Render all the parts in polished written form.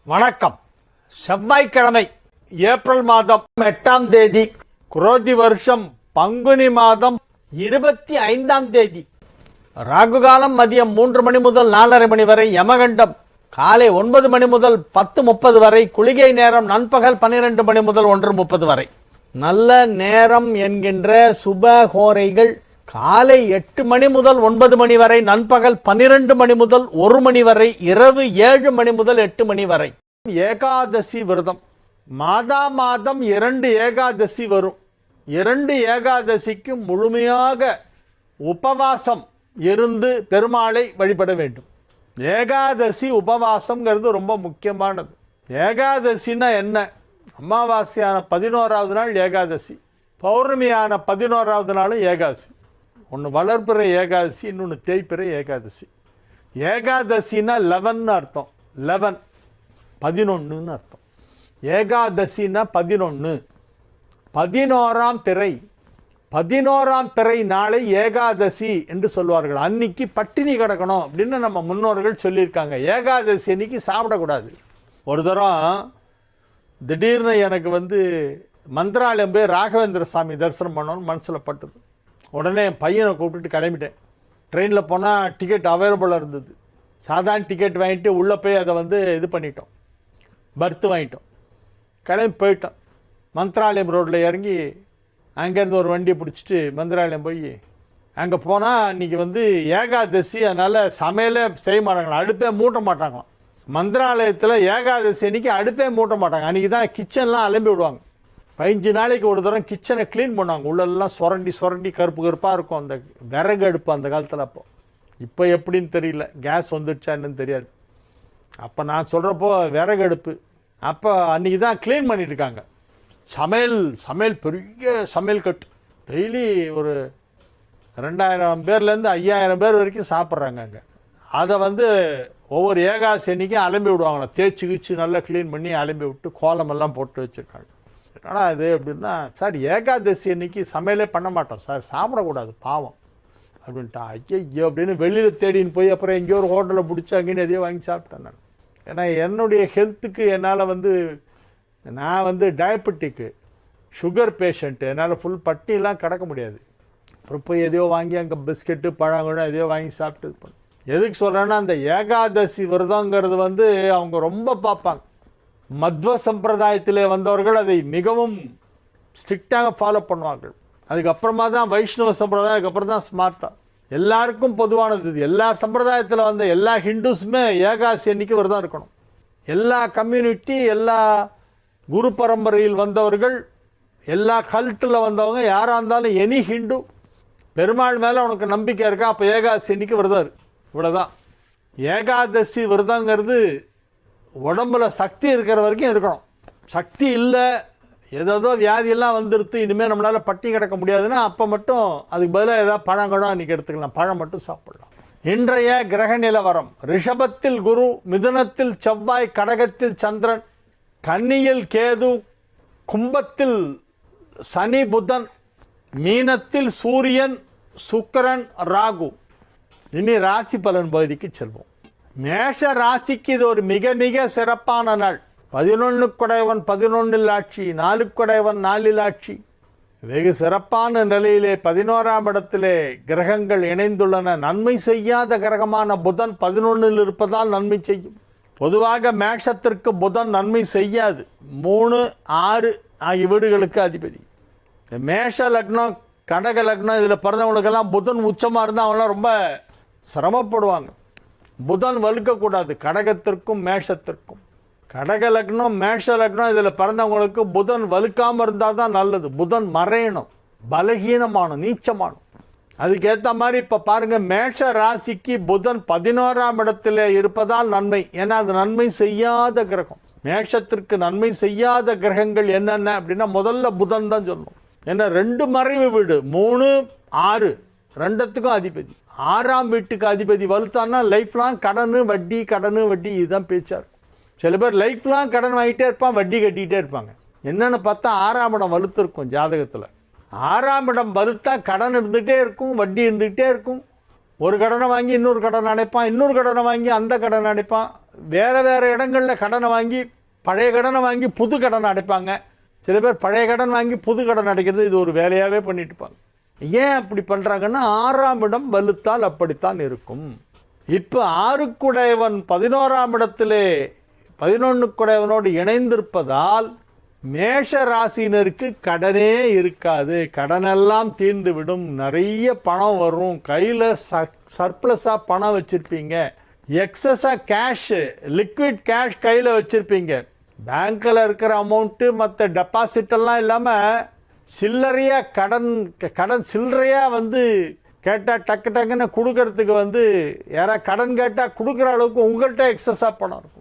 வணக்கம். செவ்வாய்க்கிழமை ஏப்ரல் மாதம் 8ஆம் தேதி, குரோதி வருஷம் பங்குனி மாதம் 25ஆம் தேதி. ராகுகாலம் மதியம் 3 மணி முதல் 4:30 மணி வரை, யமகண்டம் காலை 9 மணி முதல் 10:30 வரை, குளிகை நேரம் நண்பகல் 12 மணி முதல் 1:30 வரை. நல்ல நேரம் என்கின்ற சுப ஹோரைகள் காலை 8 மணி முதல் 9 மணி வரை, நண்பகல் 12 மணி முதல் 1 மணி வரை, இரவு 7 மணி முதல் 8 மணி வரை. ஏகாதசி விரதம். மாதம் 2 ஏகாதசி வரும். 2 ஏகாதசிக்கு முழுமையாக உபவாசம் இருந்து பெருமாளை வழிபட வேண்டும். ஏகாதசி உபவாசம்ங்கிறது ரொம்ப முக்கியமானது. ஏகாதசினா என்ன? அமாவாசையான 11ஆவது நாள் ஏகாதசி, பௌர்ணமியான 11ஆவது நாளும் ஏகாதசி. ஒன்று வளர்பிறை ஏகாதசி, இன்னொன்று தேய்பிறை ஏகாதசி. ஏகாதசினா 11 அர்த்தம். 11 11 அர்த்தம். ஏகாதசினா 11. 11ஆம் பிறை. 11ஆம் பிறை நாளை ஏகாதசி என்று சொல்வார்கள். அன்னைக்கு பட்டினி கிடக்கணும் அப்படின்னு நம்ம முன்னோர்கள் சொல்லியிருக்காங்க. ஏகாதசி அன்னைக்கு சாப்பிடக்கூடாது. ஒரு தரம் திடீர்னு எனக்கு மந்திராலயம் போய் ராகவேந்திர சாமி தரிசனம் பண்ணணும்னு மனசில் பட்டது. உடனே என் பையனை கூப்பிட்டுட்டு கிளம்பிட்டேன். ட்ரெயினில் போனால் டிக்கெட் அவைலபிளாக இருந்தது. சாதாரண டிக்கெட் வாங்கிட்டு உள்ளே போய் அதை இது பண்ணிட்டோம், பர்த்து வாங்கிட்டோம். கிளம்பி போயிட்டோம். மந்திராலயம் ரோட்டில் இறங்கி அங்கேருந்து ஒரு வண்டியை பிடிச்சிட்டு மந்திராலயம் போய் அங்கே போனால் இன்றைக்கி ஏகாதசி, அதனால் சமையலே செய்ய மாட்டாங்களாம், அடுப்பே மூட்ட மாட்டாங்களாம். மந்திராலயத்தில் ஏகாதசி அன்றைக்கி அடுப்பே மூட்ட மாட்டாங்க. அன்றைக்கி தான் கிச்சன்லாம் அலம்பி விடுவாங்க. 15 நாளைக்கு ஒரு தரம் கிச்சனை க்ளீன் பண்ணுவாங்க. உள்ளெல்லாம் சுரண்டி கருப்பு கருப்பாக இருக்கும் அந்த விறகு அடுப்பு அந்த காலத்தில். இப்போ எப்படின்னு தெரியல, கேஸ் வந்துடுச்சா என்னன்னு தெரியாது. அப்போ நான் சொல்கிறப்போ விறகு அடுப்பு. அப்போ அன்றைக்கி தான் க்ளீன் பண்ணிட்டுருக்காங்க. சமையல் பெரிய சமையல் கட்டு. டெய்லி ஒரு 2000 பேர்லேருந்து 5000 பேர் வரைக்கும் சாப்பிட்றாங்க அங்கே. அதை ஒவ்வொரு ஏகாதசி அன்றைக்கும் அலம்பி விடுவாங்களா, தேய்ச்சி கிச்சு நல்லா க்ளீன் பண்ணி அலம்பி விட்டு கோலமெல்லாம் போட்டு வச்சுருக்காங்க. ஆனால் அது எப்படின்னா, சார் ஏகாதசி அன்னைக்கு சமையலே பண்ண மாட்டோம் சார், சாப்பிடக்கூடாது பாவம் அப்படின்ட்டா. ஐயோ அப்படின்னு வெளியில் தேடின்னு போய் அப்புறம் எங்கேயோ ஒரு ஹோட்டலில் பிடிச்சி அங்கேன்னு எதையோ வாங்கி சாப்பிட்டேன் நான். ஏன்னா என்னுடைய ஹெல்த்துக்கு என்னால் நான் டயபெட்டிக்கு, சுகர் பேஷண்ட்டு, என்னால் ஃபுல் பட்டிலாம் கிடக்க முடியாது. அப்புறம் போய் எதையோ வாங்கி அங்கே பிஸ்கெட்டு பழங்களும் எதையோ வாங்கி சாப்பிட்டு இது பண்ணேன். எதுக்கு சொல்கிறேன்னா, அந்த ஏகாதசி விரதங்கிறது அவங்க ரொம்ப பார்ப்பாங்க. மத்வ சம்பிரதாயத்திலே வந்தவர்கள் அதை மிகவும் ஸ்ட்ரிக்டாக ஃபாலோ பண்ணுவார்கள். அதுக்கப்புறமா தான் வைஷ்ணவ சம்பிரதாயம், அதுக்கப்புறம் தான் ஸ்மார்ட்டாக எல்லாருக்கும் பொதுவானது. இது எல்லா சம்பிரதாயத்தில் எல்லா ஹிந்துஸுமே ஏகாதசி அன்னைக்கு விரதம் இருக்கணும். எல்லா கம்யூனிட்டி, எல்லா குரு பரம்பரையில் வந்தவர்கள், எல்லா கல்ட்டில் வந்தவங்க யாராக இருந்தாலும், எனி ஹிந்து பெருமாள் மேலே உனக்கு நம்பிக்கை இருக்கா, அப்போ ஏகாதசி அன்னைக்கு விரதம் இருக்கு. இவ்வளோதான். ஏகாதசி விரதங்கிறது உடம்புல சக்தி இருக்கிற வரைக்கும் இருக்கணும். சக்தி இல்லை, ஏதோ வியாதியெல்லாம் வந்துடுத்து, இனிமேல் நம்மளால் பட்டி கிடக்க முடியாதுன்னா அப்போ மட்டும் அதுக்கு பதிலாக ஏதாவது பழங்களும் அன்றைக்கி எடுத்துக்கலாம். பழம் மட்டும் சாப்பிடலாம். இன்றைய கிரக நிலவரம்: ரிஷபத்தில் குரு, மிதுனத்தில் செவ்வாய், கடகத்தில் சந்திரன், கன்னியில் கேது, கும்பத்தில் சனி புதன், மீனத்தில் சூரியன், சுக்கிரன், ராகு. இனி ராசி பலன் பகுதிக்கு செல்வோம். மேஷ ராசிக்கு இது ஒரு மிக மிக சிறப்பான நாள். 11 குடையவன் 11 ஆட்சி, 4 குடையவன் 4 ஆட்சி. வெகு சிறப்பான நிலையிலே 11ஆம் இடத்திலே கிரகங்கள் இணைந்துள்ளன. நன்மை செய்யாத கிரகமான புதன் 11 இருப்பதால் நன்மை செய்யும். பொதுவாக மேஷத்திற்கு புதன் நன்மை செய்யாது. 3, 6 ஆகிய வீடுகளுக்கு அதிபதி. மேஷ லக்னம், கடக லக்னம் இதில் பிறந்தவங்களுக்கெல்லாம் புதன் உச்சமாக இருந்தால் அவங்களாம் ரொம்ப சிரமப்படுவாங்க. புதன் வலுக்கக்கூடாது கடகத்திற்கும் மேஷத்திற்கும். கடக லக்னம், மேஷ லக்னம் இதில் பிறந்தவங்களுக்கு புதன் வலுக்காமல் இருந்தால் தான் நல்லது. புதன் மறையணும், பலகீனமானும், நீச்சமானும். அதுக்கேற்ற மாதிரி இப்போ பாருங்கள், மேஷ ராசிக்கு புதன் 11ஆம் இடத்துல இருப்பதால் நன்மை. ஏன்னா அது நன்மை செய்யாத கிரகம். மேஷத்திற்கு நன்மை செய்யாத கிரகங்கள் என்னென்ன அப்படின்னா, முதல்ல புதன் தான் சொல்லணும். ஏன்னா 2 மறைவு வீடு, 3, 6 ரெண்டுத்துக்கும் அதிபதி. 6ஆம் வீட்டுக்கு அதிபதி வலுத்தான்னா லைஃப் லாங் கடன் வட்டி இதுதான் பேச்சா இருக்கும். சில பேர் லைஃப் லாங் கடன் வாங்கிட்டே இருப்பான், வட்டி கட்டிகிட்டே இருப்பாங்க. என்னென்னு பார்த்தா 6ஆம் இடம் வலுத்து இருக்கும் ஜாதகத்தில். 6ஆம் இடம் வலுத்தா கடன் இருந்துகிட்டே இருக்கும், வட்டி இருந்துகிட்டே இருக்கும். ஒரு கடனை வாங்கி இன்னொரு கடன் அடைப்பான், இன்னொரு கடனை வாங்கி அந்த கடன் அடைப்பான். வேறு வேறு இடங்களில் கடனை வாங்கி பழைய கடனை வாங்கி புது கடனை அடைப்பாங்க. சில பேர் பழைய கடன் வாங்கி புது கடன் அடைக்கிறது இது ஒரு வேலையாகவே பண்ணிட்டு இருப்பாங்க. ஏன் அப்படி பண்ணுறாங்கன்னா 6ஆம் இடம் வலுத்தால் அப்படித்தான் இருக்கும். இப்போ 6க்குடையவன் 11ஆம் இடத்திலே 11க்குடையவனோடு இணைந்திருப்பதால் மேஷ ராசினருக்கு கடனே இருக்காது. கடனெல்லாம் தீர்ந்து விடும். நிறைய பணம் வரும். கையில் சர்ப்ளஸாக பணம் வச்சுருப்பீங்க. எக்ஸஸாக கேஷ், லிக்விட் கேஷ் கையில் வச்சுருப்பீங்க. பேங்க்கில் இருக்கிற அமௌண்ட்டு மற்ற டெபாசிட்டெல்லாம் இல்லாமல் சில்லறையாக கடன் சில்லறையாக வந்து கேட்டால் டக்கு டக்குன்னு கொடுக்கறதுக்கு யாராவது கடன் கேட்டால் கொடுக்குற அளவுக்கு உங்கள்கிட்ட எக்ஸஸாக பணம் இருக்கும்.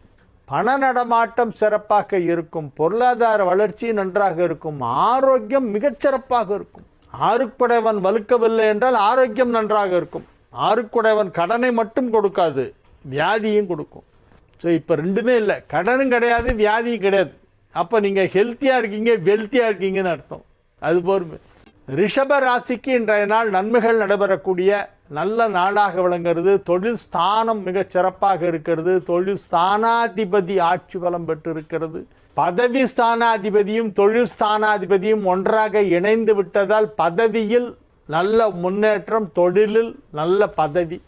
பண நடமாட்டம் சிறப்பாக இருக்கும். பொருளாதார வளர்ச்சி நன்றாக இருக்கும். ஆரோக்கியம் மிகச்சிறப்பாக இருக்கும். 6க்குடையவன் வலுக்கவில்லை என்றால் ஆரோக்கியம் நன்றாக இருக்கும். 6க்குடையவன் கடனை மட்டும் கொடுக்காது, வியாதியும் கொடுக்கும். ஸோ இப்போ ரெண்டுமே இல்லை, கடனும் கிடையாது, வியாதியும் கிடையாது. அப்போ நீங்கள் ஹெல்த்தியாக இருக்கீங்க, வெல்த்தியாக இருக்கீங்கன்னு அர்த்தம். அது போர்மை. ரிஷப ராசிக்கு இன்றைய நாள் நன்மைகள் நடைபெறக்கூடிய நல்ல நாளாக விளங்குறது. தொழில் ஸ்தானம் மிகச் சிறப்பாக இருக்கிறது. தொழில் ஸ்தானாதிபதி ஆட்சி பலம் பெற்று இருக்கிறது. பதவி ஸ்தானாதிபதியும் தொழில் ஸ்தானாதிபதியும் ஒன்றாக இணைந்து விட்டதால் பதவியில் நல்ல முன்னேற்றம், தொழிலில் நல்ல பதவி.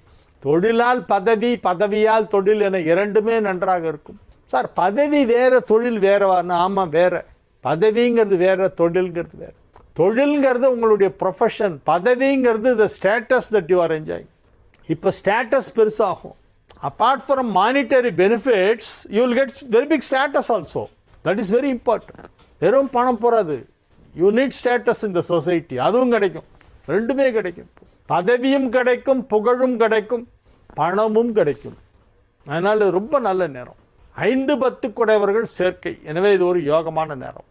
தொழிலால் பதவி, பதவியால் தொழில் என இரண்டுமே நன்றாக இருக்கும். சார் பதவி வேற தொழில் வேறவான்னு? ஆமாம், வேற. பதவிங்கிறது வேற, தொழில்ங்கிறது வேற. தொழில்ங்கிறது உங்களுடைய ப்ரொஃபஷன், பதவிங்கிறது the status that you are enjoying. இப்போ ஸ்டேட்டஸ் பெருசாகும். Apart from monetary benefits you will get very big status also. That is very important. வெறும் பணம் போகாது, you need status in the society. அதுவும் கிடைக்கும், ரெண்டுமே கிடைக்கும். பதவியும் கிடைக்கும், புகழும் கிடைக்கும், பணமும் கிடைக்கும். அதனால் இது ரொம்ப நல்ல நேரம். 5-10 சேர்க்கை. எனவே இது ஒரு யோகமான நேரம்.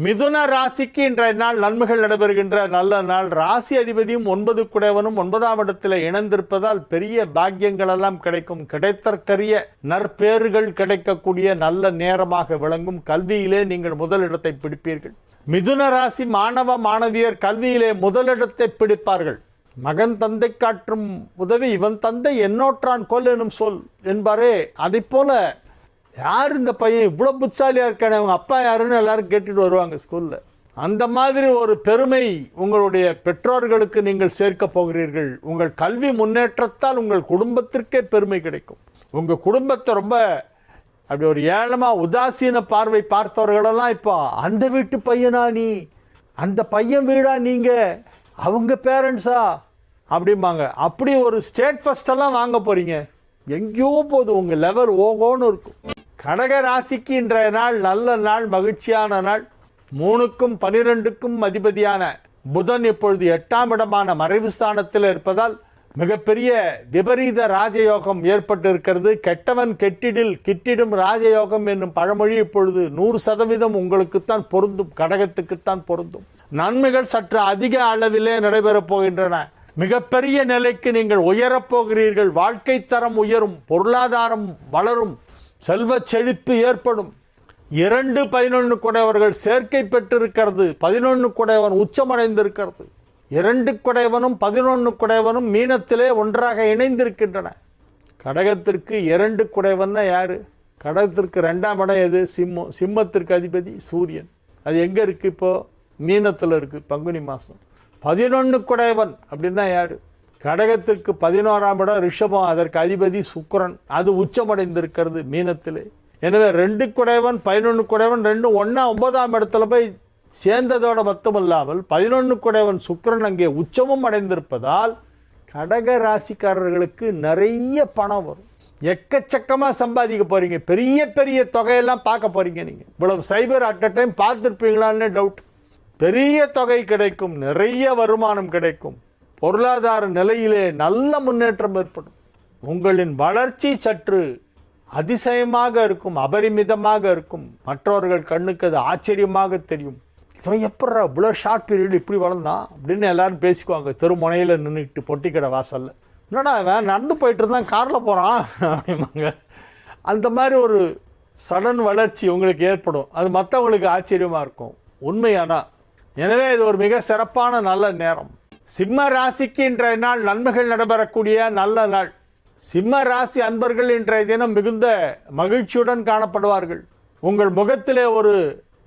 மிதுன ராசிக்கு இன்றைய நாள் நன்மைகள் நடைபெறுகின்ற நல்ல நாள். ராசி அதிபதியும் 9க்குடையவனும் 9ஆம் இடத்தில் இணைந்திருப்பதால் பெரிய பாக்கியங்கள் எல்லாம் கிடைக்கும். கிடைத்தற்கரிய நற்பேறுகள் கிடைக்கக்கூடிய நல்ல நேரமாக விளங்கும். கல்வியிலே நீங்கள் முதலிடத்தை பிடிப்பீர்கள். மிதுன ராசி மாணவ மாணவியர் கல்வியிலே முதலிடத்தை பிடிப்பார்கள். மகன் தந்தை காற்றும் உதவி இவன் தந்தை என்னோற்றான் கொல் எனும் சொல் என்பாரே, அதை போல யார் இந்த பையன் இவ்வளோ புத்தாலியாக இருக்கானே, அவங்க அப்பா யாருன்னு எல்லாரும் கேட்டுட்டு வருவாங்க ஸ்கூலில். அந்த மாதிரி ஒரு பெருமை உங்களுடைய பெற்றோர்களுக்கு நீங்கள் சேர்க்க போகிறீர்கள். உங்கள் கல்வி முன்னேற்றத்தால் உங்கள் குடும்பத்திற்கே பெருமை கிடைக்கும். உங்கள் குடும்பத்தை ரொம்ப அப்படி ஒரு ஏளமாக உதாசீன பார்வை பார்த்தவர்களெல்லாம் இப்போ அந்த வீட்டு பையனா நீ, அந்த பையன் வீடா நீங்கள், அவங்க பேரண்ட்ஸா அப்படிம்பாங்க. அப்படி ஒரு ஸ்டேட் ஃபர்ஸ்டெல்லாம் வாங்க போகிறீங்க. எங்கேயோ போது உங்கள் லெவல் ஓகோன்னு இருக்கும். கடக ராசிக்கு இன்றைய நாள் நல்ல நாள், மகிழ்ச்சியான நாள். 3க்கும் 12க்கும் அதிபதியான புதன் இப்பொழுது 8ஆம் இடமான மறைவு ஸ்தானத்தில் இருப்பதால் மிகப்பெரிய விபரீத ராஜயோகம் ஏற்பட்டு இருக்கிறது. கெட்டவன் கெட்டிடில் கிட்டிடும் ராஜயோகம் என்னும் பழமொழி இப்பொழுது 100% உங்களுக்குத்தான் பொருந்தும், கடகத்துக்குத்தான் பொருந்தும். நன்மைகள் சற்று அதிக அளவிலே நடைபெறப் போகின்றன. மிகப்பெரிய நிலைக்கு நீங்கள் உயரப்போகிறீர்கள். வாழ்க்கை தரம் உயரும், பொருளாதாரம் வளரும், செல்வ செழிப்பு ஏற்படும். 2-11 சேர்க்கை பெற்றிருக்கிறது. 11 உச்சமடைந்திருக்கிறது. 2 11 மீனத்திலே ஒன்றாக இணைந்திருக்கின்றன. கடகத்திற்கு 2 யாரு? கடகத்திற்கு 2ஆம் இடம் எது? சிம்மம். சிம்மத்திற்கு அதிபதி சூரியன். அது எங்கே இருக்குது? இப்போது மீனத்தில் இருக்குது. பங்குனி மாதம். 11 அப்படின்னா யார்? கடகத்திற்கு 11ஆம் இடம் ரிஷபம். அதற்கு அதிபதி சுக்கிரன். அது உச்சமடைந்திருக்கிறது மீனத்திலே. எனவே 2 11 ரெண்டும் ஒன்றா 9ஆம் இடத்துல போய் சேர்ந்ததோட மட்டுமல்லாமல் 11 சுக்கிரன் அங்கே உச்சமும் அடைந்திருப்பதால் கடக ராசிக்காரர்களுக்கு நிறைய பணம் வரும். எக்கச்சக்கமாக சம்பாதிக்க போகிறீங்க. பெரிய பெரிய தொகையெல்லாம் பார்க்க போகிறீங்க. நீங்கள் இவ்வளவு சைபர் அட் அ டைம் பார்த்துருப்பீங்களான்னு டவுட். பெரிய தொகை கிடைக்கும், நிறைய வருமானம் கிடைக்கும். பொருளாதார நிலையிலே நல்ல முன்னேற்றம் ஏற்படும். உங்களின் வளர்ச்சி சற்று அதிசயமாக இருக்கும், அபரிமிதமாக இருக்கும். மற்றவர்கள் கண்ணுக்கு அது ஆச்சரியமாக தெரியும். இவன் எப்படா இவ்வளோ ஷார்ட் பீரியட் இப்படி வளர்ந்தான் அப்படின்னு எல்லாரும் பேசிக்குவாங்க. தெருமுனையில் நின்றுக்கிட்டு பொட்டிக்கடை வாசலில். என்னடா அவன் நடந்து போயிட்டு இருந்தான், காரில் போகிறான் அப்படிம்பாங்க. அந்த மாதிரி ஒரு சடன் வளர்ச்சி உங்களுக்கு ஏற்படும். அது மற்றவங்களுக்கு ஆச்சரியமாக இருக்கும் உண்மையானா. எனவே இது ஒரு மிக சிறப்பான நல்ல நேரம். சிம்ம ராசிக்கு இன்றைய நாள் நன்மைகள் நடைபெறக்கூடிய நல்ல நாள். சிம்ம ராசி அன்பர்கள் இன்றைய தினம் மிகுந்த மகிழ்ச்சியுடன் காணப்படுவார்கள். உங்கள் முகத்திலே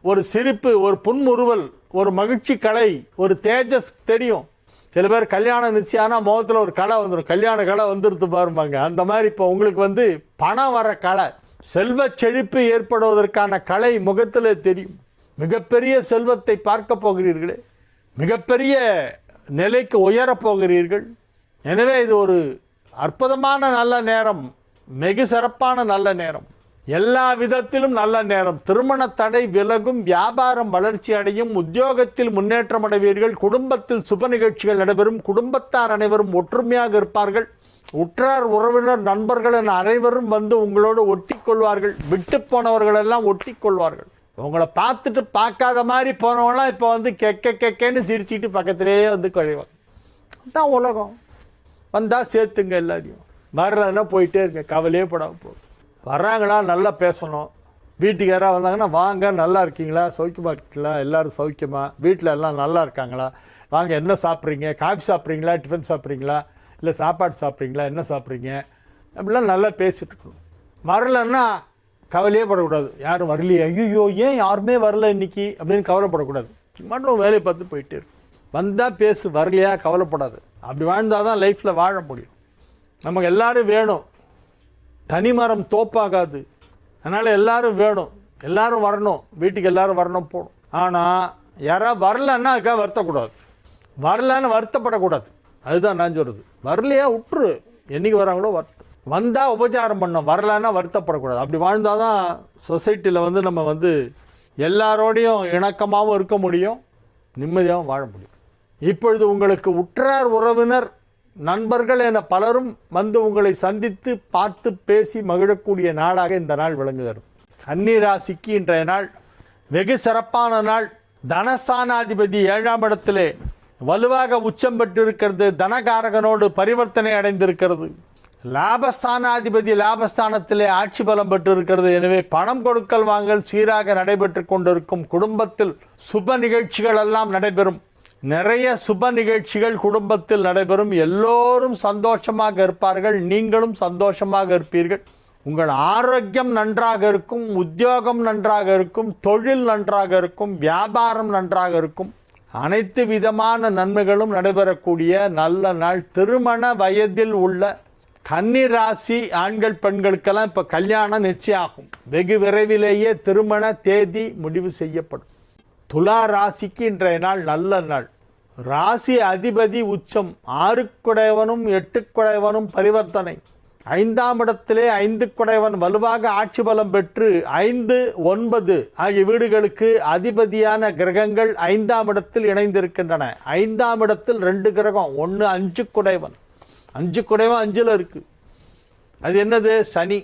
ஒரு சிரிப்பு, ஒரு புன்முறுவல், ஒரு மகிழ்ச்சி கலை, ஒரு தேஜஸ் தெரியும். சில பேர் கல்யாணம் நிச்சயம்னா முகத்தில் ஒரு கலை வந்துடும், கல்யாண கலை வந்துடுத்து பாருப்பாங்க. அந்த மாதிரி இப்போ உங்களுக்கு பணம் வர கலை, செல்வ செழிப்பு ஏற்படுவதற்கான கலை முகத்தில் தெரியும். மிகப்பெரிய செல்வத்தை பார்க்க போகிறீர்களே, மிகப்பெரிய நிலைக்கு உயரப் போகிறீர்கள். எனவே இது ஒரு அற்புதமான நல்ல நேரம், மிக சிறப்பான நல்ல நேரம், எல்லா விதத்திலும் நல்ல நேரம். திருமண தடை விலகும், வியாபாரம் வளர்ச்சி அடையும், உத்தியோகத்தில் முன்னேற்றம் அடைவீர்கள், குடும்பத்தில் சுப நிகழ்ச்சிகள் நடைபெறும், குடும்பத்தார் அனைவரும் ஒற்றுமையாக இருப்பார்கள், உற்றார் உறவினர் நண்பர்கள் என அனைவரும் உங்களோடு ஒட்டி கொள்வார்கள், விட்டு போனவர்கள் எல்லாம் ஒட்டி கொள்வார்கள். உங்களை பார்த்துட்டு பார்க்காத மாதிரி போனவங்களாம் இப்போ கெக்கன்னு சிரிச்சுட்டு பக்கத்திலேயே கழிவாங்க. அதுதான் உலகம். வந்தால் சேர்த்துங்க, எல்லாரையும் வரலன்னா போயிட்டே இருங்க, கவலையே படாமல் போகும். வர்றாங்களா நல்லா பேசணும். வீட்டுக்கு யாராவது வந்தாங்கன்னா வாங்க, நல்லா இருக்கீங்களா, சௌக்கியமாக இருக்கீங்களா, எல்லோரும் சௌக்கியமா, வீட்டில் எல்லாம் நல்லா இருக்காங்களா, வாங்க என்ன சாப்பிட்றீங்க, காஃபி சாப்பிட்றீங்களா, டிஃபன் சாப்பிட்றீங்களா, இல்லை சாப்பாடு சாப்பிட்றீங்களா, என்ன சாப்பிட்றீங்க, அப்படிலாம் நல்லா பேசிட்டு இருக்கணும். வரலன்னா கவலையே படக்கூடாது. யாரும் வரலையே, ஐயோ ஏன் யாருமே வரல இன்னைக்கு அப்படின்னு கவலைப்படக்கூடாது. சும்மா வேலையை பார்த்து போயிட்டே இருக்கும். வந்தால் பேசு, வரலையா கவலைப்படாது. அப்படி வாழ்ந்தால் தான் லைஃப்பில் வாழ முடியும். நமக்கு எல்லோரும் வேணும், தனிமரம் தோப்பாகாது. அதனால் எல்லோரும் வேணும், எல்லோரும் வரணும், வீட்டுக்கு எல்லோரும் வரணும் போகணும். ஆனால் யாராவது வரலன்னா அதுக்காக வருத்தக்கூடாது, வரலன்னு வருத்தப்படக்கூடாது. அதுதான் நான் சொல்கிறது. வரலையா விட்டுரு, என்றைக்கு வராங்களோ வந்தால் உபச்சாரம் பண்ணோம், வரலன்னா வருத்தப்படக்கூடாது. அப்படி வாழ்ந்தால் தான் சொசைட்டியில் நம்ம எல்லாரோடையும் இணக்கமாகவும் இருக்க முடியும், நிம்மதியாகவும் வாழ முடியும். இப்பொழுது உங்களுக்கு உற்றார் உறவினர் நண்பர்கள் என பலரும் உங்களை சந்தித்து பார்த்து பேசி மகிழக்கூடிய நாளாக இந்த நாள் விளங்குகிறது. கன்னி ராசிக்கு இன்றைய நாள் வெகு சிறப்பான நாள். தனஸ்தானாதிபதி 7ஆம் இடத்திலே வலுவாக உச்சம் பெற்றிருக்கிறது, தனகாரகனோடு பரிவர்த்தனை அடைந்திருக்கிறது. லாபஸ்தானாதிபதி லாபஸ்தானத்திலே ஆட்சி பலம் பெற்றிருக்கிறது. எனவே பணம் கொடுக்கல் வாங்கல் சீராக நடைபெற்று கொண்டிருக்கும். குடும்பத்தில் சுப நிகழ்ச்சிகள் எல்லாம் நடைபெறும். நிறைய சுப நிகழ்ச்சிகள் குடும்பத்தில் நடைபெறும். எல்லோரும் சந்தோஷமாக இருப்பார்கள், நீங்களும் சந்தோஷமாக இருப்பீர்கள். உங்கள் ஆரோக்கியம் நன்றாக இருக்கும், உத்தியோகம் நன்றாக இருக்கும், தொழில் நன்றாக இருக்கும், வியாபாரம் நன்றாக இருக்கும். அனைத்து விதமான நன்மைகளும் நடைபெறக்கூடிய நல்ல நாள். திருமண வயதில் உள்ள கன்னி ராசி ஆண்கள் பெண்களுக்கெல்லாம் இப்போ கல்யாணம் நிச்சயமாகும். வெகு விரைவிலேயே திருமண தேதி முடிவு செய்யப்படும். துலா ராசிக்கு இன்றைய நாள் நல்ல நாள். ராசி அதிபதி உச்சம், 6 8 பரிவர்த்தனை. 5ஆம் இடத்திலே 5 வலுவாக ஆட்சி பலம் பெற்று 5, 9 ஆகிய வீடுகளுக்கு அதிபதியான கிரகங்கள் 5ஆம் இடத்தில் இணைந்திருக்கின்றன. 5ஆம் இடத்தில் 2 கிரகம், 1 5 குடைவன் 5 இருக்கு. அது என்னது? சனி.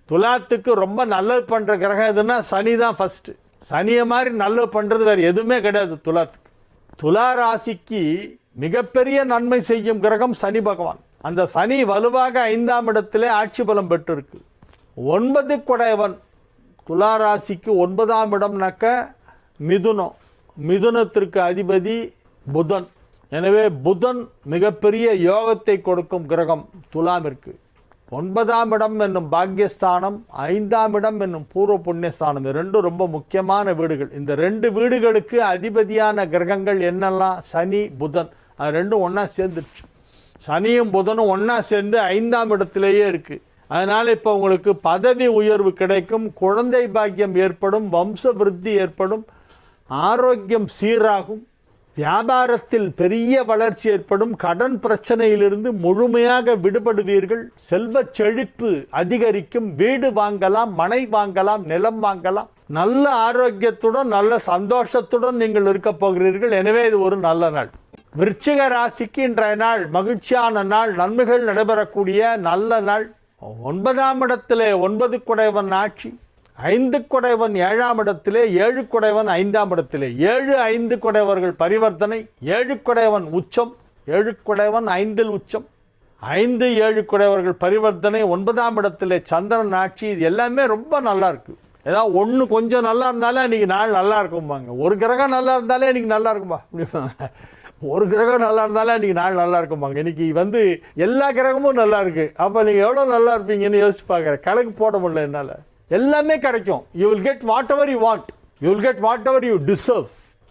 துலாத்துக்கு ரொம்ப நல்லது பண்ணுற கிரகம் எதுன்னா சனி தான் ஃபஸ்ட்டு. சனியை மாதிரி நல்லது பண்ணுறது வேறு எதுவுமே கிடையாது துலாத்துக்கு. துலா ராசிக்கு மிகப்பெரிய நன்மை செய்யும் கிரகம் சனி பகவான். அந்த சனி வலுவாக 5ஆம் இடத்திலே ஆட்சி பலம் பெற்றிருக்கு. 9 குடையவன். துலா ராசிக்கு 9ஆம் இடம்னாக்க மிதுனம். மிதுனத்திற்கு அதிபதி புதன். எனவே புதன் மிகப்பெரிய யோகத்தை கொடுக்கும் கிரகம் துலாமிற்கு. 9ஆம் இடம் என்னும் பாக்யஸ்தானம், 5ஆம் இடம் என்னும் பூர்வ புண்ணியஸ்தானம், இது ரெண்டும் ரொம்ப முக்கியமான வீடுகள். இந்த 2 வீடுகளுக்கு அதிபதியான கிரகங்கள் என்னெல்லாம்? சனி புதன். அது ரெண்டும் ஒன்றா சேர்ந்துருச்சு. சனியும் புதனும் ஒன்றா சேர்ந்து 5ஆம் இடத்திலேயே இருக்குது. அதனால் இப்போ உங்களுக்கு பதவி உயர்வு கிடைக்கும், குழந்தை பாக்கியம் ஏற்படும், வம்ச விருத்தி ஏற்படும், ஆரோக்கியம் சீராகும், வியாபாரத்தில் பெரிய வளர்ச்சி ஏற்படும், கடன் பிரச்சனையிலிருந்து முழுமையாக விடுபடுவீர்கள், செல்வ செழிப்பு அதிகரிக்கும், வீடு வாங்கலாம், மனை வாங்கலாம், நிலம் வாங்கலாம், நல்ல ஆரோக்கியத்துடன் நல்ல சந்தோஷத்துடன் நீங்கள் இருக்க போகிறீர்கள். எனவே இது ஒரு நல்ல நாள். விருச்சிக ராசிக்கு இன்றைய நாள் மகிழ்ச்சியான நாள், நன்மைகள் நடைபெறக்கூடிய நல்ல நாள். 9ஆம் இடத்திலே 9 குடைவன் ஆட்சி, 5 குடைவன் 7ஆம் இடத்திலே, 7 குடைவன் 5ஆம் இடத்திலே, 7 5 குடைவர்கள் பரிவர்த்தனை, 7 குடைவன் உச்சம், 7 குடைவன் 5இல் உச்சம், 5 7 குடைவர்கள் பரிவர்த்தனை, 9ஆம் இடத்திலே சந்திரன் ஆட்சி. இது எல்லாமே ரொம்ப நல்லா இருக்கு. ஏதாவது ஒன்று கொஞ்சம் நல்லா இருந்தாலே இன்னைக்கு நாள் நல்லா இருக்கும்பாங்க. ஒரு கிரகம் நல்லா இருந்தாலே இன்னைக்கு நல்லா இருக்கும்பா. ஒரு கிரகம் நல்லா இருந்தாலும் இன்னைக்கு நாள் நல்லா இருக்குமாங்க. இன்னைக்கு எல்லா கிரகமும் நல்லா இருக்கு. அப்போ நீங்கள் எவ்வளோ நல்லா இருப்பீங்கன்னு யோசிச்சு பார்க்குறேன். கணக்கு போட முடியல என்னால். எல்லாமே கிடைக்கும். You will get whatever you want. You will get whatever you deserve.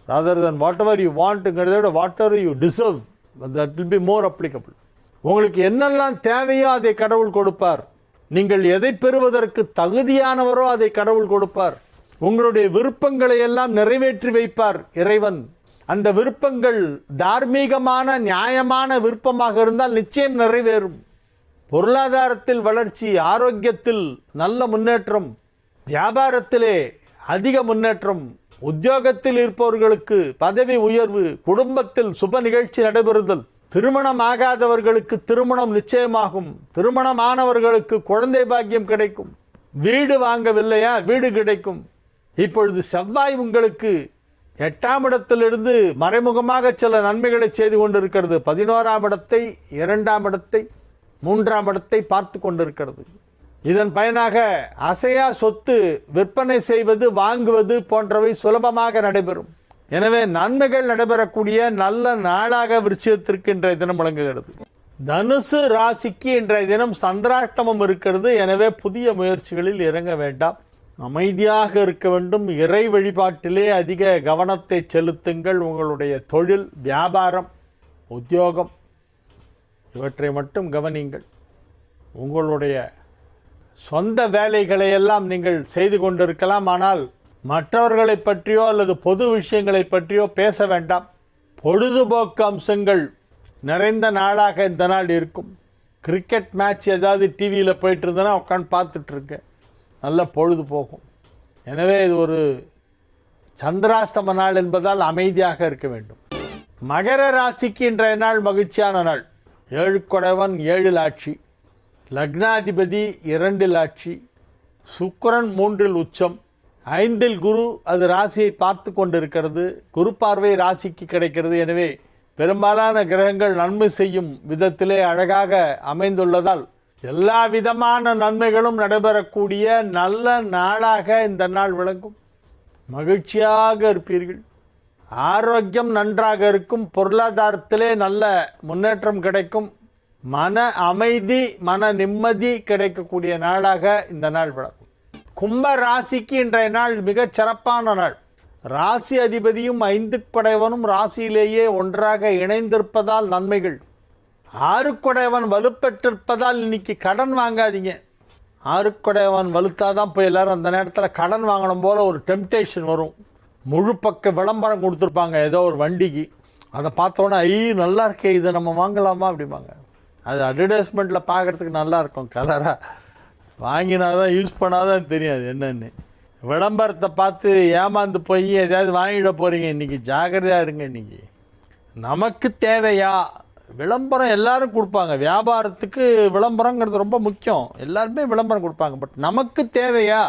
Rather than whatever you வாண்ட்டுங்கிறத விட whatever you deserve, that will be more applicable. உங்களுக்கு என்னெல்லாம் தேவையோ அதை கடவுள் கொடுப்பார். நீங்கள் எதை பெறுவதற்கு தகுதியானவரோ அதை கடவுள் கொடுப்பார். உங்களுடைய விருப்பங்களை எல்லாம் நிறைவேற்றி வைப்பார் இறைவன். அந்த விருப்பங்கள் தார்மீகமான நியாயமான விருப்பமாக இருந்தால் நிச்சயம் நிறைவேறும். பொருளாதாரத்தில் வளர்ச்சி, ஆரோக்கியத்தில் நல்ல முன்னேற்றம், வியாபாரத்திலே அதிக முன்னேற்றம், உத்தியோகத்தில் இருப்பவர்களுக்கு பதவி உயர்வு, குடும்பத்தில் சுப நிகழ்ச்சி நடைபெறுதல், திருமணம் ஆகாதவர்களுக்கு திருமணம் நிச்சயமாகும், திருமணமானவர்களுக்கு குழந்தை பாக்கியம் கிடைக்கும், வீடு வாங்கவில்லையா வீடு கிடைக்கும். இப்பொழுது செவ்வாய் உங்களுக்கு 8ஆம் இடத்திலிருந்து மறைமுகமாக சில நன்மைகளை செய்து கொண்டிருக்கிறது. 11ஆம் இடத்தை, 2ஆம் இடத்தை, 3ஆம் இடத்தை பார்த்து கொண்டிருக்கிறது. இதன் பயனாக அசையா சொத்து விற்பனை செய்வது, வாங்குவது போன்றவை சுலபமாக நடைபெறும். எனவே நன்மைகள் நடைபெறக்கூடிய நல்ல நாளாக விருச்சிகத்திற்கு இன்றைய தினம் விளங்குகிறது. தனுசு ராசிக்கு இன்றைய தினம் சந்திராஷ்டமம் இருக்கிறது. எனவே புதிய முயற்சிகளில் இறங்க வேண்டாம். அமைதியாக இருக்க வேண்டும். இறை வழிபாட்டிலே அதிக கவனத்தை செலுத்துங்கள். உங்களுடைய தொழில், வியாபாரம், உத்தியோகம் இவற்றை மட்டும் கவனியுங்கள். உங்களுடைய சொந்த வேலைகளை எல்லாம் நீங்கள் செய்து கொண்டிருக்கலாம். ஆனால் மற்றவர்களை பற்றியோ அல்லது பொது விஷயங்களை பற்றியோ பேச வேண்டாம். பொழுதுபோக்கு அம்சங்கள் நிறைந்த நாளாக இந்த நாள் இருக்கும். கிரிக்கெட் மேட்ச் ஏதாவது டிவியில் போயிட்டு இருந்தேன்னா உட்காந்து பார்த்துட்ருக்கேன். நல்ல பொழுது போகும். எனவே இது ஒரு சந்திராஷ்டம நாள் என்பதால் அமைதியாக இருக்க வேண்டும். மகர ராசிக்கு இன்றைய நாள் மகிழ்ச்சியான நாள். 7 கொடைவன் 7 ஆட்சி, லக்னாதிபதி 2 ஆட்சி, சுக்கிரன் 3 உச்சம், 5 குரு அது ராசியை பார்த்து கொண்டிருக்கிறது. குரு பார்வை ராசிக்கு கிடைக்கிறது. எனவே பெரும்பாலான கிரகங்கள் நன்மை செய்யும் விதத்திலே அழகாக அமைந்துள்ளதால் எல்லா விதமான நன்மைகளும் நடைபெறக்கூடிய நல்ல நாளாக இந்த நாள் விளங்கும். மகிழ்ச்சியாக இருப்பீர்கள். ஆரோக்கியம் நன்றாக இருக்கும். பொருளாதாரத்திலே நல்ல முன்னேற்றம் கிடைக்கும். மன அமைதி, மன நிம்மதி கிடைக்கக்கூடிய நாளாக இந்த நாள் விளங்கும். கும்ப ராசிக்கு இன்றைய நாள் மிகச் சிறப்பான நாள். ராசி அதிபதியும் 5 கொடைவனும் ராசியிலேயே ஒன்றாக இணைந்திருப்பதால் நன்மைகள். 6 கொடைவன் வலுப்பெற்றிருப்பதால் இன்னைக்கு கடன் வாங்காதீங்க. 6 கொடைவன் வலுத்தாதான் போய் எல்லாரும் அந்த நேரத்தில் கடன் வாங்கணும் போல ஒரு டெம்டேஷன் வரும். முழு பக்க விளம்பரம் கொடுத்துருப்பாங்க ஏதோ ஒரு வண்டிக்கு. அதை பார்த்தோன்னே நல்லா இருக்கே, இதை நம்ம வாங்கலாமா அப்படிம்பாங்க. அது அட்வர்டைஸ்மெண்ட்டில் பார்க்குறதுக்கு நல்லா இருக்கும். கலராக வாங்கினாதான் யூஸ் பண்ணாதான் தெரியாது என்னென்னு. விளம்பரத்தை பார்த்து ஏமாந்து போய் எதாவது வாங்கிட போகிறீங்க. இன்றைக்கி ஜாகிரதையாக இருங்க. இன்றைக்கி நமக்கு தேவையா? விளம்பரம் எல்லாரும் கொடுப்பாங்க. வியாபாரத்துக்கு விளம்பரங்கிறது ரொம்ப முக்கியம். எல்லாருமே விளம்பரம் கொடுப்பாங்க. பட் நமக்கு தேவையா?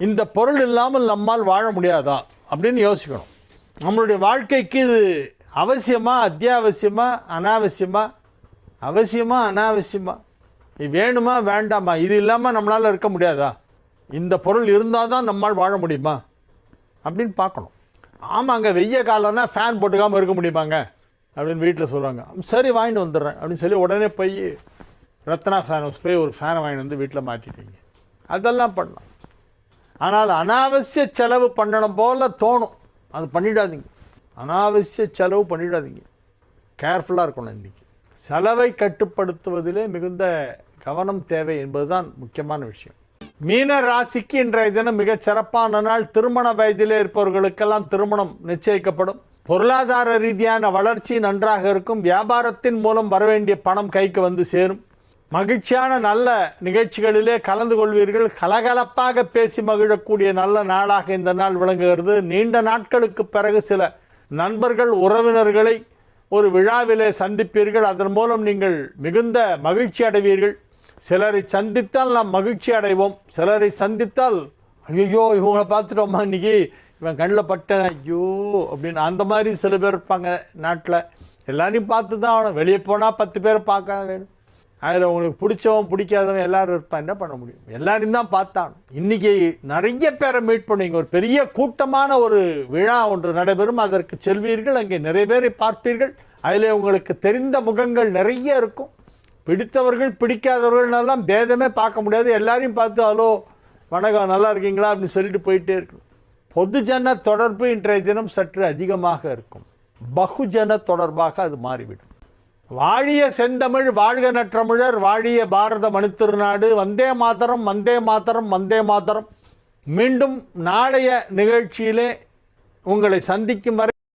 இந்த பொருள் இல்லாமல் நம்மால் வாழ முடியாதா அப்படின்னு யோசிக்கணும். நம்மளுடைய வாழ்க்கைக்கு இது அவசியமா, அத்தியாவசியமா, அனாவசியமா? அவசியமா, அனாவசியமா? இது வேணுமா, வேண்டாமா? இது இல்லாமல் நம்மளால் இருக்க முடியாதா? இந்த பொருள் இருந்தால் தான் நம்மால் வாழ முடியுமா அப்படின்னு பார்க்கணும். ஆமாங்க, வெய்ய காலம்னா ஃபேன் போட்டுக்காமல் இருக்க முடியுமாங்க அப்படின்னு வீட்டில் சொல்லுவாங்க. சரி, வாங்கிட்டு வந்துடுறேன் அப்படின்னு சொல்லி உடனே போய் ரத்னா ஃபேன் ஹவுஸ் போய் ஒரு ஃபேனை வாங்கிட்டு வந்து வீட்டில் மாட்டிட்டீங்க. அதெல்லாம் பண்ணலாம். ஆனால் அனாவசிய செலவு பண்ணணும் போல் தோணும். அது பண்ணிடாதீங்க. அனாவசிய செலவு பண்ணிடாதீங்க. கேர்ஃபுல்லாக இருக்கணும். இன்றைக்கி செலவை கட்டுப்படுத்துவதிலே மிகுந்த கவனம் தேவை என்பதுதான் முக்கியமான விஷயம். மீன ராசிக்கு இன்றைய தினம் மிகச் சிறப்பான நாள். திருமண வயதிலே இருப்பவர்களுக்கெல்லாம் திருமணம் நிச்சயிக்கப்படும். பொருளாதார ரீதியான வளர்ச்சி நன்றாக இருக்கும். வியாபாரத்தின் மூலம் வரவேண்டிய பணம் கைக்கு வந்து சேரும். மகிழ்ச்சியான நல்ல நிகழ்ச்சிகளிலே கலந்து கொள்வீர்கள். கலகலப்பாக பேசி மகிழக்கூடிய நல்ல நாளாக இந்த நாள் விளங்குகிறது. நீண்ட நாட்களுக்கு பிறகு சில நண்பர்கள், உறவினர்களை ஒரு விழாவிலே சந்திப்பீர்கள். அதன் மூலம் நீங்கள் மிகுந்த மகிழ்ச்சி அடைவீர்கள். சிலரை சந்தித்தால் நாம் மகிழ்ச்சி அடைவோம். சிலரை சந்தித்தால் ஐயோ இவங்களை பார்த்துட்டோமா, இன்னைக்கு இவன் கண்ணில் பட்டேன் ஐயோ அப்படின்னு அந்த மாதிரி சில பேர் இருப்பாங்க நாட்டில். எல்லாரையும் பார்த்து தான் ஆகணும். வெளியே போனால் 10 பேரை பார்க்க வேணும். அதில் உங்களுக்கு பிடிச்சவன் பிடிக்காதவன் எல்லாரும் இருப்பான், என்ன பண்ண முடியும்? எல்லாரையும் தான் பார்த்தான். இன்னைக்கு நிறைய பேரை மீட் பண்ணுவீங்க. ஒரு பெரிய கூட்டமான ஒரு விழா ஒன்று நடைபெறும், அதற்கு செல்வீர்கள், அங்கே நிறைய பேரை பார்ப்பீர்கள். அதில் உங்களுக்கு தெரிந்த முகங்கள் நிறைய இருக்கும். பிடித்தவர்கள் பிடிக்காதவர்கள்னாலாம் பேதமே பார்க்க முடியாது. எல்லாரையும் பார்த்து ஹலோ வணக்கம் நல்லா இருக்கீங்களா அப்படின்னு சொல்லிட்டு போயிட்டே இருக்கணும். பொதுஜன தொடர்பு இன்றைய தினம் சற்று அதிகமாக இருக்கும். பகுஜன தொடர்பாக அது மாறிவிடும். வாழிய செந்தமிழ், வாழ்க நற்றமிழர், வாழிய பாரத மணித்திருநாடு, வந்தே மாதரம் வந்தே மாதரம் வந்தே மாதரம். மீண்டும் நாளைய நிகழ்ச்சியிலே உங்களை சந்திக்கும் வரை